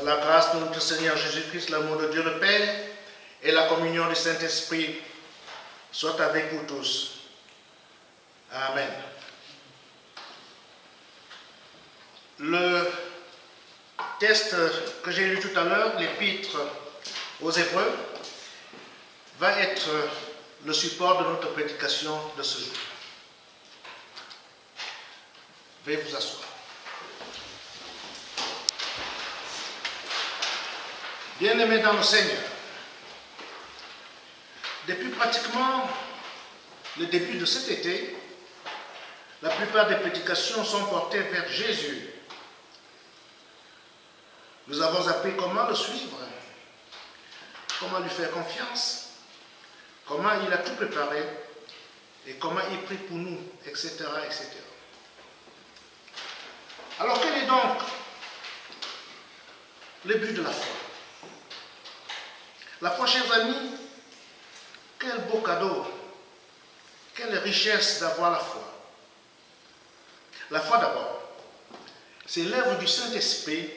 La grâce de notre Seigneur Jésus-Christ, l'amour de Dieu le Père et la communion du Saint-Esprit soient avec vous tous. Amen. Le texte que j'ai lu tout à l'heure, l'Épître aux Hébreux, va être le support de notre prédication de ce jour. Veuillez vous asseoir. Bien-aimés dans le Seigneur, depuis pratiquement le début de cet été, la plupart des prédications sont portées vers Jésus. Nous avons appris comment le suivre, comment lui faire confiance, comment il a tout préparé et comment il prie pour nous, etc., etc. Alors quel est donc le but de la foi? La foi, chers amis, quel beau cadeau, quelle richesse d'avoir la foi. La foi d'abord, c'est l'œuvre du Saint-Esprit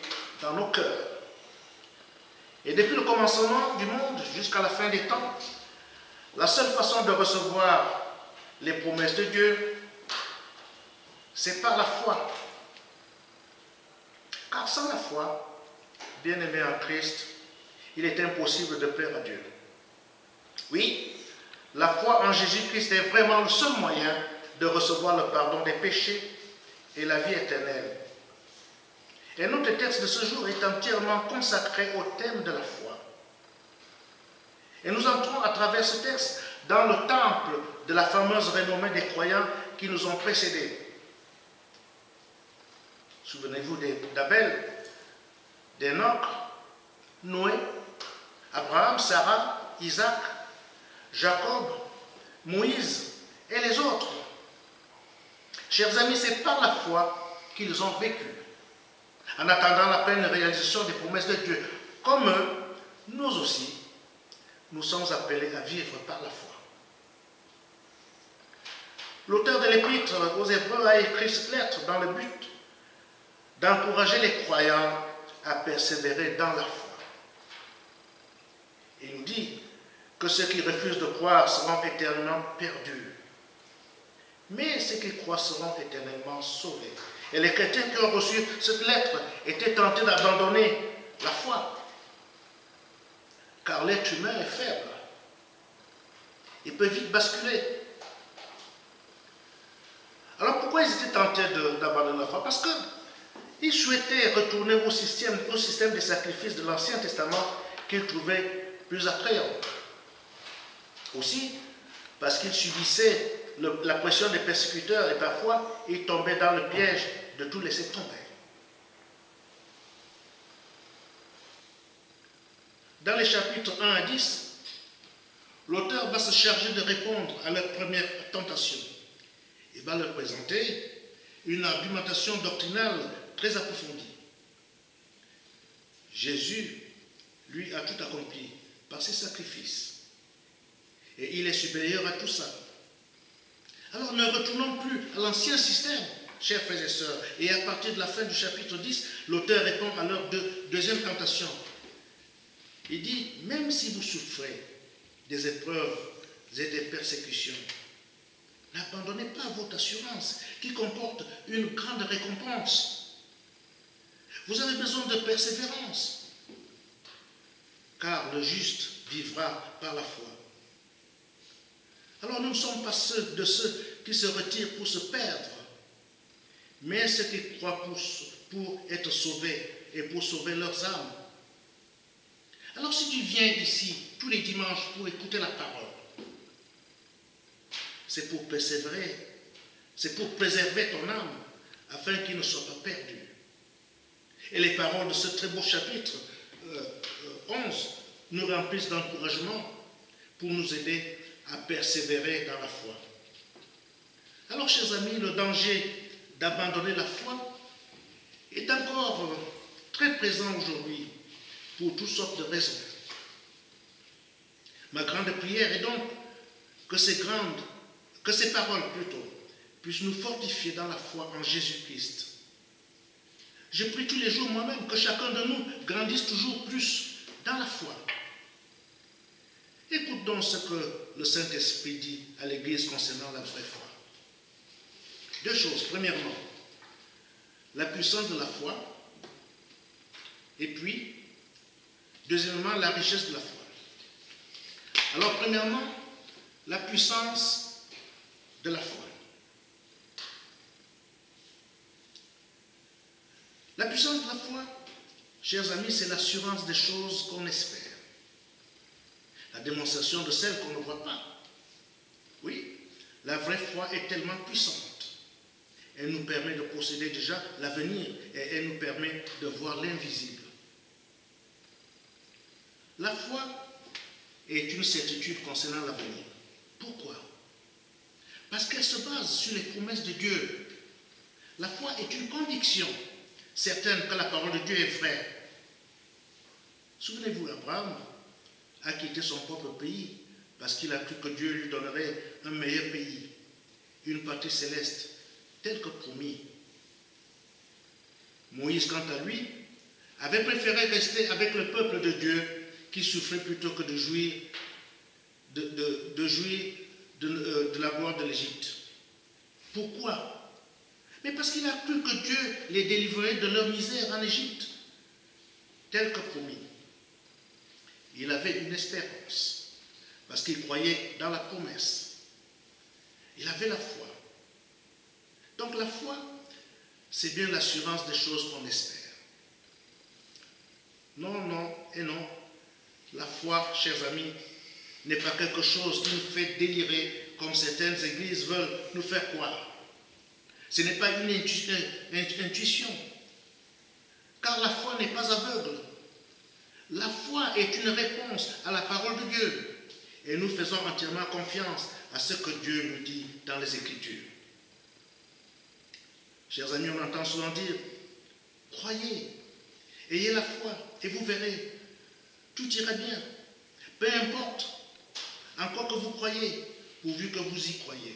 dans nos cœurs. Et depuis le commencement du monde jusqu'à la fin des temps, la seule façon de recevoir les promesses de Dieu, c'est par la foi. Car sans la foi, bien-aimé en Christ, il est impossible de plaire à Dieu. Oui, la foi en Jésus-Christ est vraiment le seul moyen de recevoir le pardon des péchés et la vie éternelle. Et notre texte de ce jour est entièrement consacré au thème de la foi. Et nous entrons à travers ce texte dans le temple de la fameuse renommée des croyants qui nous ont précédés. Souvenez-vous d'Abel, d'Enoch, Noé, Abraham, Sarah, Isaac, Jacob, Moïse et les autres. Chers amis, c'est par la foi qu'ils ont vécu, en attendant la pleine réalisation des promesses de Dieu. Comme eux, nous aussi, nous sommes appelés à vivre par la foi. L'auteur de l'Épître aux Hébreux a écrit cette lettre dans le but d'encourager les croyants à persévérer dans la foi. Il nous dit que ceux qui refusent de croire seront éternellement perdus, mais ceux qui croient seront éternellement sauvés. Et les chrétiens qui ont reçu cette lettre étaient tentés d'abandonner la foi, car l'être humain est faible. Il peut vite basculer. Alors pourquoi ils étaient tentés d'abandonner la foi? Parce qu'ils souhaitaient retourner au système des sacrifices de l'Ancien Testament qu'ils trouvaient plus attrayant. Aussi, parce qu'ils subissaient la pression des persécuteurs et parfois ils tombaient dans le piège de tout laisser tomber. Dans les chapitres 1 à 10, l'auteur va se charger de répondre à leur première tentation. Il va leur présenter une argumentation doctrinale très approfondie. Jésus, lui, a tout accompli par ses sacrifices. Et il est supérieur à tout ça. Alors ne retournons plus à l'ancien système, chers frères et sœurs. Et à partir de la fin du chapitre 10, l'auteur répond à leur deuxième tentation. Il dit, même si vous souffrez des épreuves et des persécutions, n'abandonnez pas votre assurance qui comporte une grande récompense. Vous avez besoin de persévérance, car le juste vivra par la foi. Alors nous ne sommes pas de ceux qui se retirent pour se perdre, mais ceux qui croient pour être sauvés et pour sauver leurs âmes. Alors si tu viens ici tous les dimanches pour écouter la parole, c'est pour persévérer, c'est pour préserver ton âme, afin qu'il ne soit pas perdu. Et les paroles de ce très beau chapitre 11 nous remplissent d'encouragement pour nous aider à persévérer dans la foi. Alors, chers amis, le danger d'abandonner la foi est encore très présent aujourd'hui pour toutes sortes de raisons. Ma grande prière est donc que ces paroles plutôt puissent nous fortifier dans la foi en Jésus-Christ. Je prie tous les jours moi-même que chacun de nous grandisse toujours plus dans la foi. Écoute donc ce que le Saint-Esprit dit à l'Église concernant la vraie foi. Deux choses. Premièrement, la puissance de la foi. Et puis, deuxièmement, la richesse de la foi. Alors, premièrement, la puissance de la foi. La puissance de la foi, chers amis, c'est l'assurance des choses qu'on espère. La démonstration de celles qu'on ne voit pas. Oui, la vraie foi est tellement puissante. Elle nous permet de posséder déjà l'avenir et elle nous permet de voir l'invisible. La foi est une certitude concernant l'avenir. Pourquoi? Parce qu'elle se base sur les promesses de Dieu. La foi est une conviction certaine que la parole de Dieu est vraie. Souvenez-vous, Abraham a quitté son propre pays parce qu'il a cru que Dieu lui donnerait un meilleur pays, une patrie céleste, telle que promis. Moïse, quant à lui, avait préféré rester avec le peuple de Dieu qui souffrait plutôt que de jouir de la gloire de l'Égypte. Pourquoi? Mais parce qu'il a cru que Dieu les délivrerait de leur misère en Égypte, tel que promis. Il avait une espérance, parce qu'il croyait dans la promesse. Il avait la foi. Donc la foi, c'est bien l'assurance des choses qu'on espère. Non, non et non. La foi, chers amis, n'est pas quelque chose qui nous fait délirer comme certaines églises veulent nous faire croire. Ce n'est pas une intuition, car la foi n'est pas aveugle. La foi est une réponse à la parole de Dieu et nous faisons entièrement confiance à ce que Dieu nous dit dans les Écritures. Chers amis, on entend souvent dire, croyez, ayez la foi et vous verrez, tout ira bien. Peu importe, en quoi que vous croyez, pourvu que vous y croyez.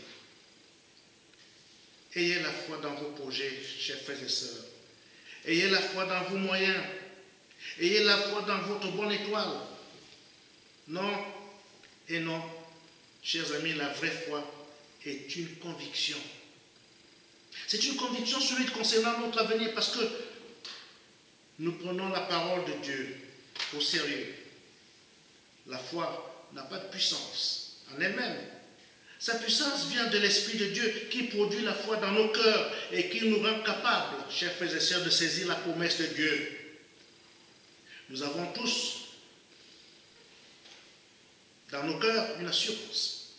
Ayez la foi dans vos projets, chers frères et sœurs. Ayez la foi dans vos moyens. Ayez la foi dans votre bonne étoile. Non et non, chers amis, la vraie foi est une conviction. C'est une conviction solide concernant notre avenir parce que nous prenons la parole de Dieu au sérieux. La foi n'a pas de puissance en elle-même. Sa puissance vient de l'Esprit de Dieu qui produit la foi dans nos cœurs et qui nous rend capables, chers frères et sœurs, de saisir la promesse de Dieu. Nous avons tous dans nos cœurs une assurance,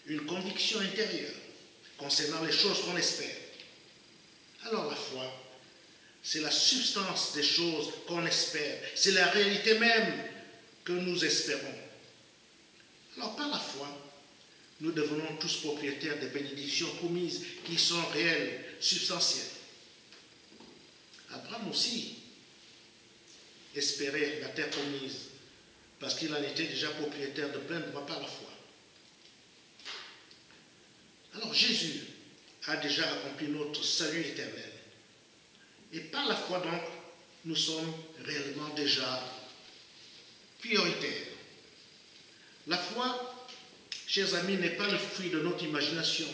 une conviction intérieure concernant les choses qu'on espère. Alors la foi, c'est la substance des choses qu'on espère, c'est la réalité même que nous espérons. Alors par la foi, nous devenons tous propriétaires des bénédictions promises qui sont réelles, substantielles. Abraham aussi espérait la terre promise parce qu'il en était déjà propriétaire de plein droit par la foi. Alors Jésus a déjà accompli notre salut éternel. Et par la foi donc, nous sommes réellement déjà prioritaires. La foi, chers amis, n'est pas le fruit de notre imagination,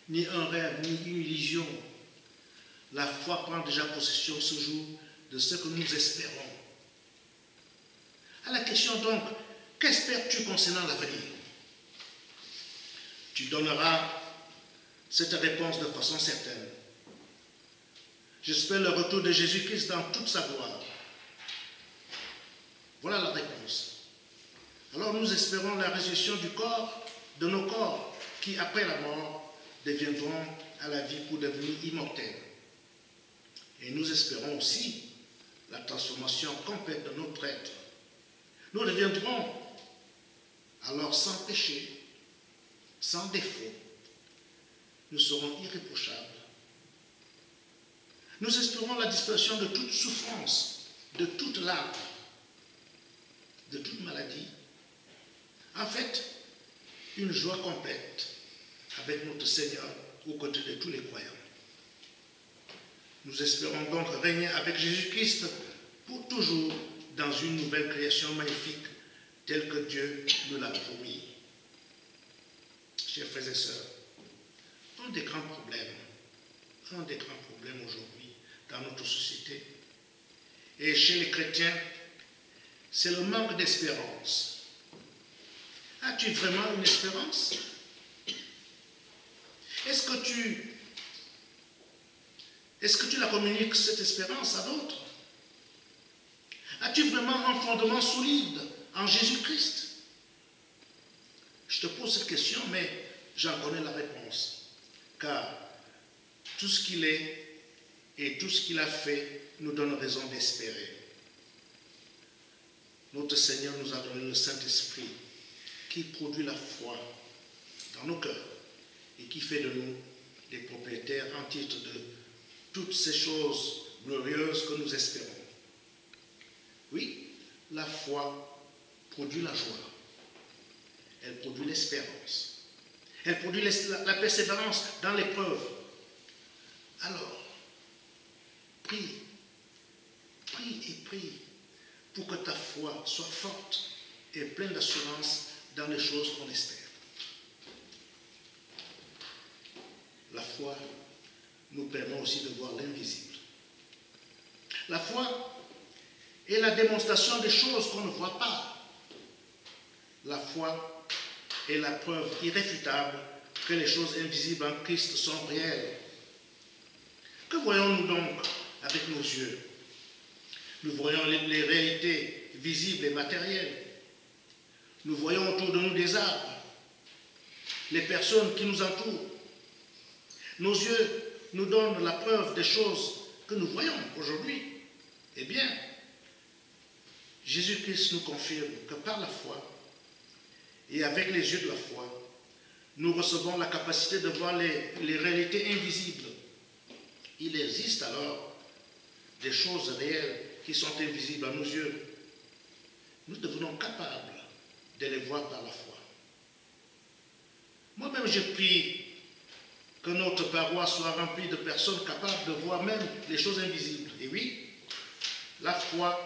ni un rêve, ni une illusion. La foi prend déjà possession ce jour de ce que nous espérons. À la question donc, qu'espères-tu concernant l'avenir? Tu donneras cette réponse de façon certaine. J'espère le retour de Jésus-Christ dans toute sa gloire. Voilà la réponse. Alors nous espérons la résurrection du corps, de nos corps, qui après la mort deviendront à la vie pour devenir immortels. Et nous espérons aussi la transformation complète de notre être. Nous deviendrons alors sans péché, sans défaut. Nous serons irréprochables. Nous espérons la disparition de toute souffrance, de toute larme, de toute maladie. En fait, une joie complète avec notre Seigneur aux côtés de tous les croyants. Nous espérons donc régner avec Jésus-Christ pour toujours dans une nouvelle création magnifique telle que Dieu nous l'a promis. Chers frères et sœurs, un des grands problèmes aujourd'hui dans notre société et chez les chrétiens, c'est le manque d'espérance. As-tu vraiment une espérance? Est-ce que tu la communiques, cette espérance, à d'autres? As-tu vraiment un fondement solide en Jésus-Christ? Je te pose cette question, mais j'en connais la réponse. Car tout ce qu'il est et tout ce qu'il a fait nous donne raison d'espérer. Notre Seigneur nous a donné le Saint-Esprit qui produit la foi dans nos cœurs et qui fait de nous des propriétaires en titre de toutes ces choses glorieuses que nous espérons. Oui, la foi produit la joie. Elle produit l'espérance. Elle produit la persévérance dans l'épreuve. Alors, prie et prie pour que ta foi soit forte et pleine d'assurance dans les choses qu'on espère. La foi nous permet aussi de voir l'invisible. La foi est la démonstration des choses qu'on ne voit pas. La foi est la preuve irréfutable que les choses invisibles en Christ sont réelles. Que voyons-nous donc avec nos yeux? Nous voyons les réalités visibles et matérielles. Nous voyons autour de nous des arbres, les personnes qui nous entourent. Nos yeux nous donnent la preuve des choses que nous voyons aujourd'hui. Eh bien, Jésus-Christ nous confirme que par la foi et avec les yeux de la foi, nous recevons la capacité de voir les réalités invisibles. Il existe alors des choses réelles qui sont invisibles à nos yeux. Nous devenons capables de les voir par la foi. Moi-même, je prie que notre paroisse soit remplie de personnes capables de voir même les choses invisibles. Et oui, la foi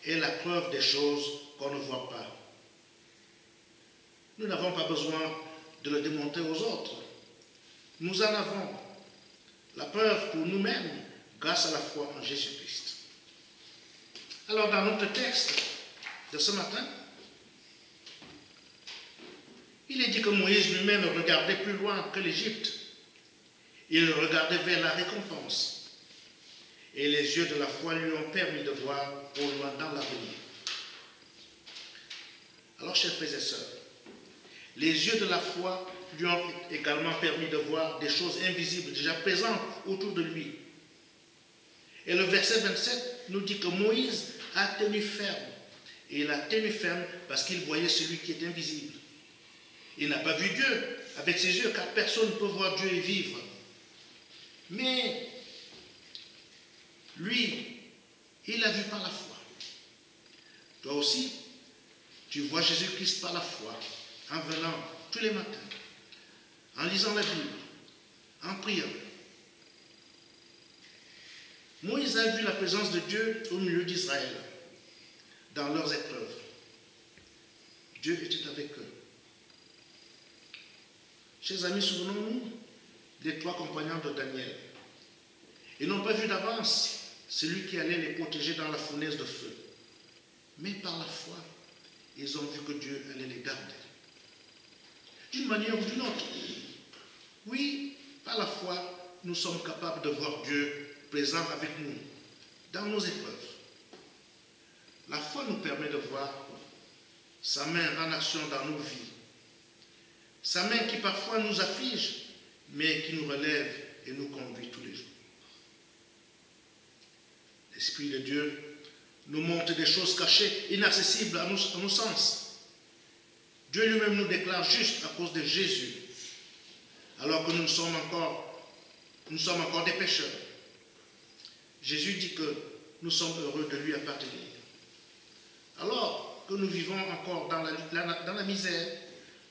est la preuve des choses qu'on ne voit pas. Nous n'avons pas besoin de le démontrer aux autres. Nous en avons la preuve pour nous-mêmes grâce à la foi en Jésus-Christ. Alors, dans notre texte de ce matin, il est dit que Moïse lui-même regardait plus loin que l'Égypte. Il regardait vers la récompense. Et les yeux de la foi lui ont permis de voir au loin dans l'avenir. Alors, chers frères et sœurs, les yeux de la foi lui ont également permis de voir des choses invisibles déjà présentes autour de lui. Et le verset 27 nous dit que Moïse a tenu ferme. Et il a tenu ferme parce qu'il voyait celui qui est invisible. Il n'a pas vu Dieu avec ses yeux, car personne ne peut voir Dieu et vivre. Mais lui, il l'a vu par la foi. Toi aussi, tu vois Jésus-Christ par la foi, en venant tous les matins, en lisant la Bible, en priant. Moïse a vu la présence de Dieu au milieu d'Israël, dans leurs épreuves. Dieu était avec eux. Chers amis, souvenons-nous des 3 compagnons de Daniel. Ils n'ont pas vu d'avance celui qui allait les protéger dans la fournaise de feu. Mais par la foi, ils ont vu que Dieu allait les garder. D'une manière ou d'une autre. Oui, par la foi, nous sommes capables de voir Dieu présent avec nous dans nos épreuves. La foi nous permet de voir sa main en action dans nos vies. Sa main qui parfois nous afflige, mais qui nous relève et nous conduit tous les jours. L'Esprit de Dieu nous montre des choses cachées, inaccessibles à nos sens. Dieu lui-même nous déclare juste à cause de Jésus, alors que nous sommes encore des pécheurs. Jésus dit que nous sommes heureux de lui appartenir. Alors que nous vivons encore dans la misère,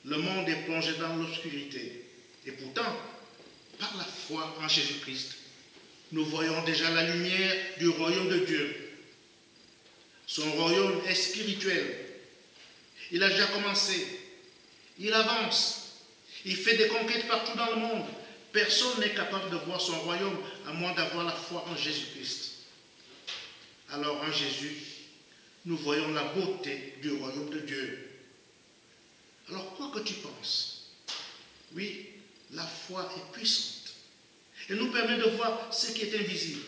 le monde est plongé dans l'obscurité. Et pourtant, par la foi en Jésus-Christ, nous voyons déjà la lumière du royaume de Dieu. Son royaume est spirituel. Il a déjà commencé. Il avance. Il fait des conquêtes partout dans le monde. Personne n'est capable de voir son royaume à moins d'avoir la foi en Jésus-Christ. Alors en Jésus, nous voyons la beauté du royaume de Dieu. Alors quoi que tu penses, oui, la foi est puissante. Elle nous permet de voir ce qui est invisible.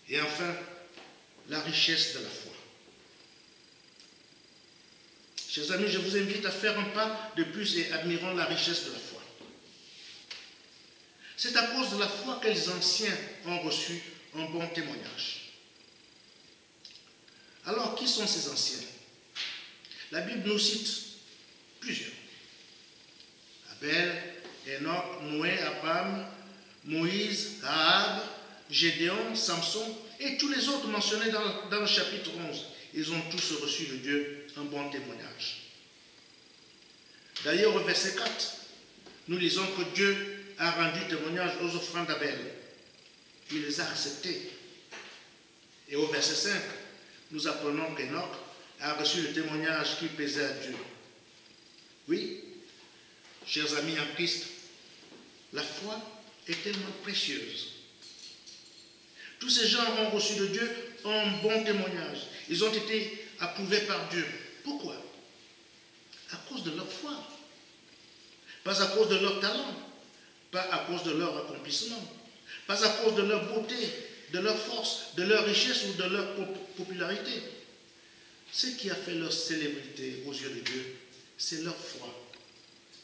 Et enfin, la richesse de la foi. Chers amis, je vous invite à faire un pas de plus et admirons la richesse de la foi. C'est à cause de la foi que les anciens ont reçu un bon témoignage. Alors, qui sont ces anciens? La Bible nous cite plusieurs. Abel, Enoch, Noé, Abraham, Moïse, Rahab, Gédéon, Samson et tous les autres mentionnés dans le chapitre 11. Ils ont tous reçu de Dieu un bon témoignage. D'ailleurs, au verset 4, nous lisons que Dieu a rendu témoignage aux offrandes d'Abel. Il les a acceptées. Et au verset 5, nous apprenons qu'Enoch a reçu le témoignage qui plaisait à Dieu. Oui, chers amis en Christ, la foi est tellement précieuse. Tous ces gens ont reçu de Dieu un bon témoignage. Ils ont été approuvés par Dieu. Pourquoi? À cause de leur foi. Pas à cause de leur talent. Pas à cause de leur accomplissement. Pas à cause de leur beauté, de leur force, de leur richesse ou de leur popularité. Ce qui a fait leur célébrité aux yeux de Dieu, c'est leur foi.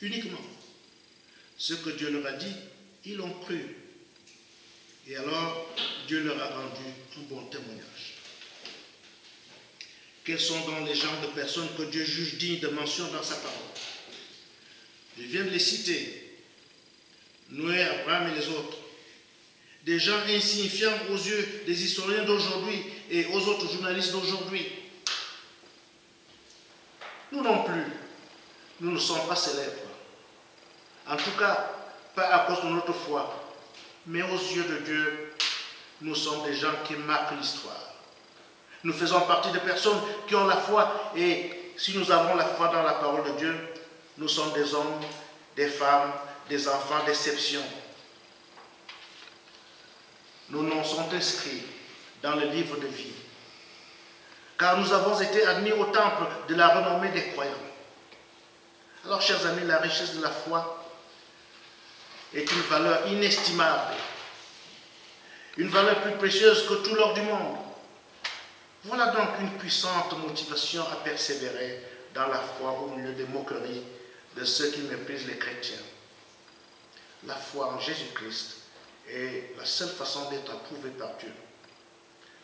Uniquement. Ce que Dieu leur a dit, ils l'ont cru. Et alors, Dieu leur a rendu un bon témoignage. Quels sont donc les genres de personnes que Dieu juge dignes de mention dans sa parole? Je viens de les citer. Noé, Abraham et les autres. Des gens insignifiants aux yeux des historiens d'aujourd'hui et aux autres journalistes d'aujourd'hui. Nous non plus, nous ne sommes pas célèbres. En tout cas, pas à cause de notre foi, mais aux yeux de Dieu, nous sommes des gens qui marquent l'histoire. Nous faisons partie de personnes qui ont la foi, et si nous avons la foi dans la parole de Dieu, nous sommes des hommes, des femmes, des enfants d'exception. Nos noms sont inscrits dans le livre de vie, car nous avons été admis au temple de la renommée des croyants. Alors, chers amis, la richesse de la foi est une valeur inestimable, une valeur plus précieuse que tout l'or du monde. Voilà donc une puissante motivation à persévérer dans la foi au milieu des moqueries de ceux qui méprisent les chrétiens. La foi en Jésus-Christ est la seule façon d'être approuvé par Dieu.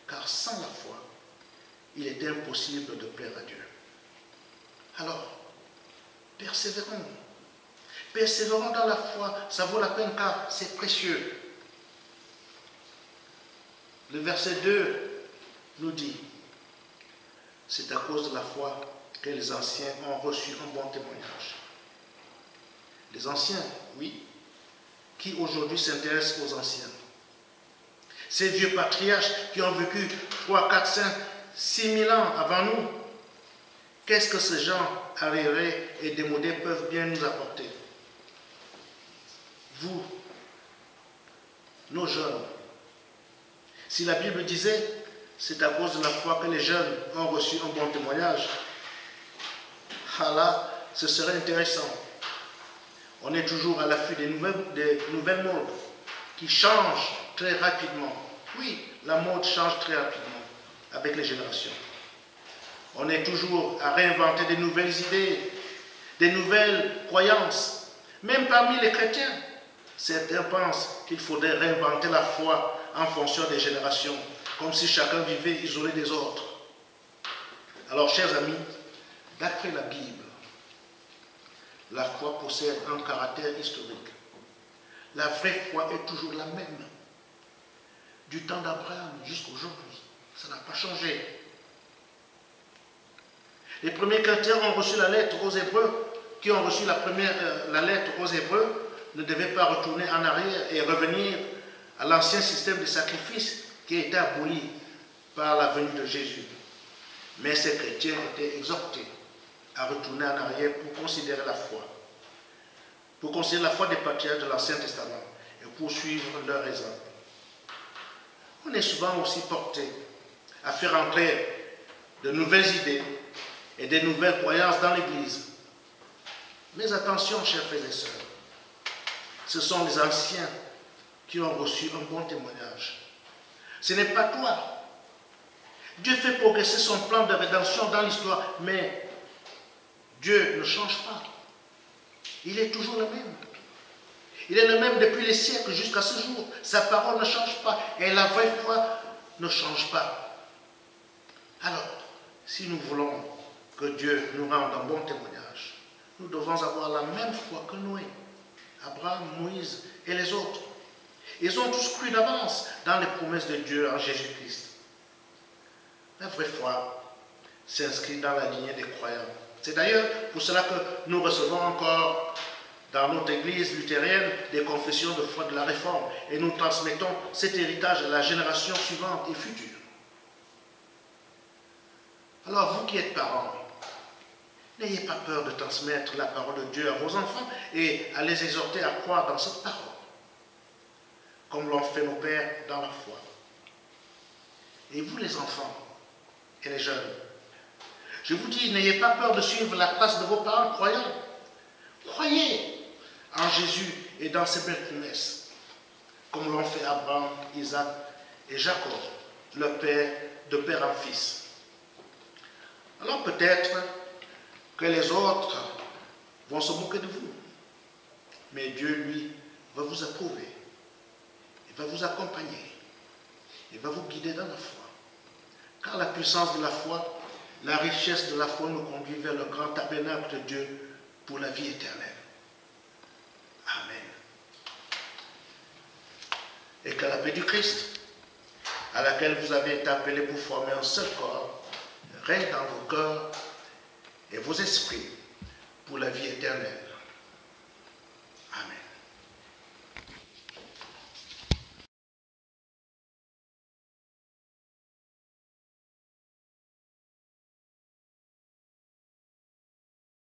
Car sans la foi, il est impossible de plaire à Dieu. Alors, persévérons. Persévérons dans la foi, ça vaut la peine car c'est précieux. Le verset 2 nous dit, c'est à cause de la foi que les anciens ont reçu un bon témoignage. Les anciens, oui, qui aujourd'hui s'intéressent aux anciens. Ces vieux patriarches qui ont vécu 3, 4, 5, 6 000 ans avant nous, qu'est-ce que ces gens arriérés et démodés peuvent bien nous apporter? Vous, nos jeunes, si la Bible disait c'est à cause de la foi que les jeunes ont reçu un bon témoignage, ah là, ce serait intéressant. On est toujours à l'affût des nouvelles modes qui changent très rapidement. Oui, la mode change très rapidement avec les générations. On est toujours à réinventer des nouvelles idées, des nouvelles croyances. Même parmi les chrétiens, certains pensent qu'il faudrait réinventer la foi en fonction des générations, comme si chacun vivait isolé des autres. Alors, chers amis, d'après la Bible, la foi possède un caractère historique. La vraie foi est toujours la même. Du temps d'Abraham jusqu'à aujourd'hui. Ça n'a pas changé. Les premiers chrétiens ont reçu la lettre aux Hébreux, qui ont reçu la lettre aux Hébreux, ne devait pas retourner en arrière et revenir à l'ancien système de sacrifice qui a été aboli par la venue de Jésus. Mais ces chrétiens étaient exhortés à retourner en arrière pour considérer la foi. Pour considérer la foi des patriarches de l'Ancien Testament et pour suivre leur exemple. On est souvent aussi porté à faire entrer de nouvelles idées et de nouvelles croyances dans l'Église. Mais attention, chers frères et sœurs, ce sont les anciens qui ont reçu un bon témoignage. Ce n'est pas toi. Dieu fait progresser son plan de rédemption dans l'histoire, mais Dieu ne change pas. Il est toujours le même. Il est le même depuis les siècles jusqu'à ce jour. Sa parole ne change pas et la vraie foi ne change pas. Alors, si nous voulons que Dieu nous rende un bon témoignage, nous devons avoir la même foi que Noé, Abraham, Moïse et les autres. Ils ont tous cru d'avance dans les promesses de Dieu en Jésus-Christ. La vraie foi s'inscrit dans la lignée des croyants. C'est d'ailleurs pour cela que nous recevons encore dans notre église luthérienne des confessions de foi de la Réforme et nous transmettons cet héritage à la génération suivante et future. Alors vous qui êtes parents, n'ayez pas peur de transmettre la parole de Dieu à vos enfants et à les exhorter à croire dans cette parole, comme l'ont fait nos pères dans la foi. Et vous les enfants et les jeunes, je vous dis, n'ayez pas peur de suivre la trace de vos parents croyants. Croyez en Jésus et dans ses belles promesses, comme l'ont fait Abraham, Isaac et Jacob, leur père, de père en fils. Alors peut-être que les autres vont se moquer de vous, mais Dieu, lui, va vous approuver, il va vous accompagner, il va vous guider dans la foi. Car la puissance de la foi, la richesse de la foi nous conduit vers le grand tabernacle de Dieu pour la vie éternelle. Amen. Et que la paix du Christ, à laquelle vous avez été appelés pour former un seul corps, règne dans vos cœurs et vos esprits pour la vie éternelle.